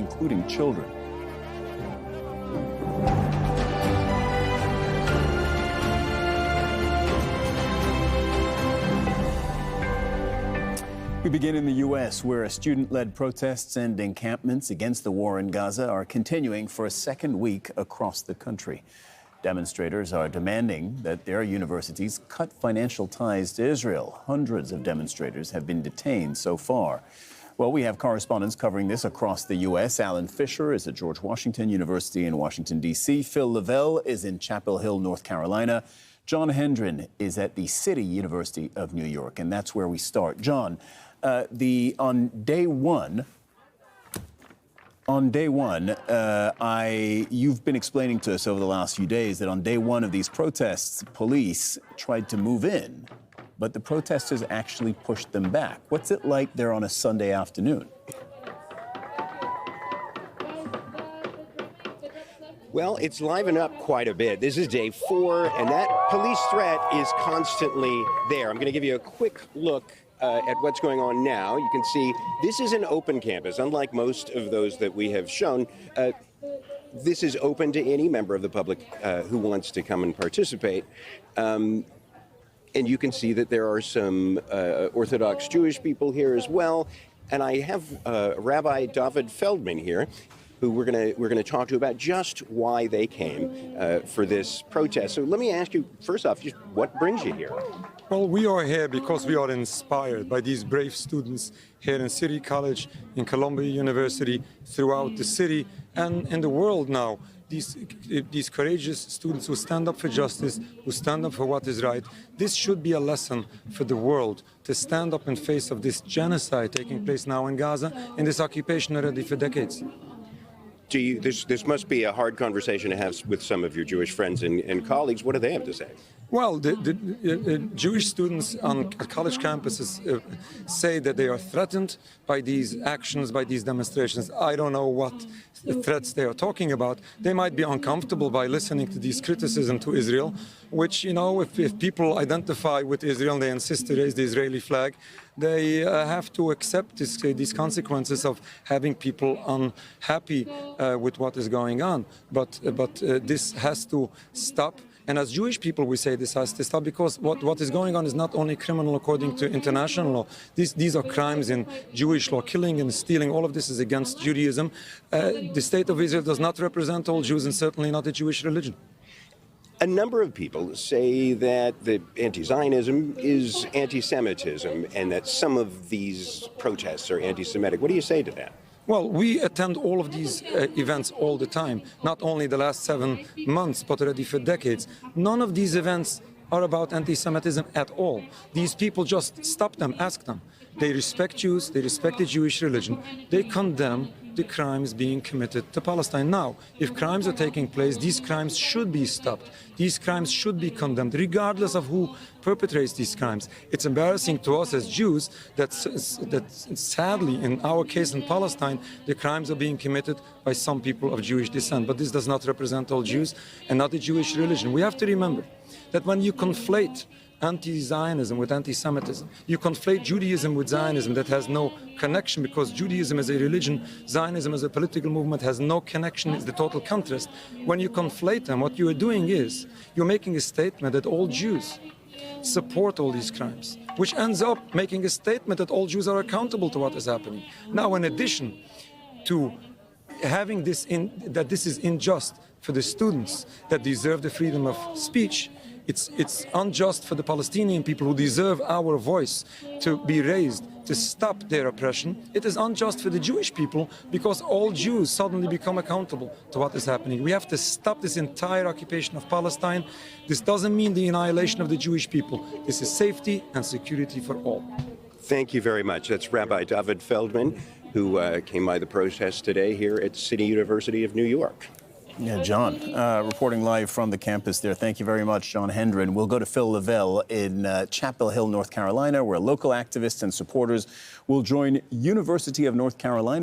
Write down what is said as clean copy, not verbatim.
including children. We begin in the U.S., where student-led protests and encampments against the war in Gaza are continuing for a second week across the country. Demonstrators are demanding that their universities cut financial ties to Israel. Hundreds of demonstrators have been detained so far. Well, we have correspondents covering this across the U.S. Alan Fisher is at George Washington University in Washington, D.C. Phil Lavelle is in Chapel Hill, North Carolina. John Hendren is at the City University of New York, and that's where we start. John, on day one, you've been explaining to us over the last few days that on day one of these protests, police tried to move in, but the protesters actually pushed them back. What's it like there on a Sunday afternoon? Well, it's livened up quite a bit. This is day 4, and that police threat is constantly there. I'm going to give you a quick look at what's going on now. You can see this is an open campus. Unlike most of those that we have shown, this is open to any member of the public who wants to come and participate. And you can see that there are some Orthodox Jewish people here as well. And I have Rabbi David Feldman here, who we're going to talk to about just why they came for this protest. So let me ask you, first off, just what brings you here? Well, we are here because we are inspired by these brave students here in City College, in Columbia University, throughout the city and in the world now. These courageous students who stand up for justice, who stand up for what is right. This should be a lesson for the world to stand up in face of this genocide taking place now in Gaza and this occupation already for decades. This must be a hard conversation to have with some of your Jewish friends and colleagues. What do they have to say? Well, the Jewish students on college campuses say that they are threatened by these actions, by these demonstrations. I don't know what threats they are talking about. They might be uncomfortable by listening to these criticisms to Israel, which, you know, if people identify with Israel and they insist to raise the Israeli flag, they have to accept these consequences of having people unhappy with what is going on. But this has to stop. And as Jewish people, we say this has to stop because what is going on is not only criminal according to international law. These are crimes in Jewish law. Killing and stealing, all of this is against Judaism. The state of Israel does not represent all Jews and certainly not the Jewish religion. A number of people say that the anti-Zionism is anti-Semitism and that some of these protests are anti-Semitic. What do you say to that? Well, we attend all of these events all the time, not only the last 7 months, but already for decades. None of these events are about anti-Semitism at all. These people just stop them, ask them. They respect Jews, they respect the Jewish religion, they condemn the crimes being committed to Palestine. Now, if crimes are taking place, these crimes should be stopped. These crimes should be condemned, regardless of who perpetrates these crimes. It's embarrassing to us as Jews that sadly, in our case in Palestine, the crimes are being committed by some people of Jewish descent. But this does not represent all Jews and not the Jewish religion. We have to remember that when you conflate anti-Zionism with anti-Semitism, you conflate Judaism with Zionism that has no connection, because Judaism as a religion, Zionism as a political movement has no connection, it's the total contrast. When you conflate them, what you are doing is you're making a statement that all Jews support all these crimes, which ends up making a statement that all Jews are accountable to what is happening. Now, in addition to having this that this is unjust for the students that deserve the freedom of speech, it's unjust for the Palestinian people who deserve our voice to be raised, to stop their oppression. It is unjust for the Jewish people because all Jews suddenly become accountable to what is happening. We have to stop this entire occupation of Palestine. This doesn't mean the annihilation of the Jewish people. This is safety and security for all. Thank you very much. That's Rabbi David Feldman, who came by the protest today here at City University of New York. Yeah, John, reporting live from the campus there. Thank you very much, John Hendren. We'll go to Phil Lavelle in Chapel Hill, North Carolina, where local activists and supporters will join University of North Carolina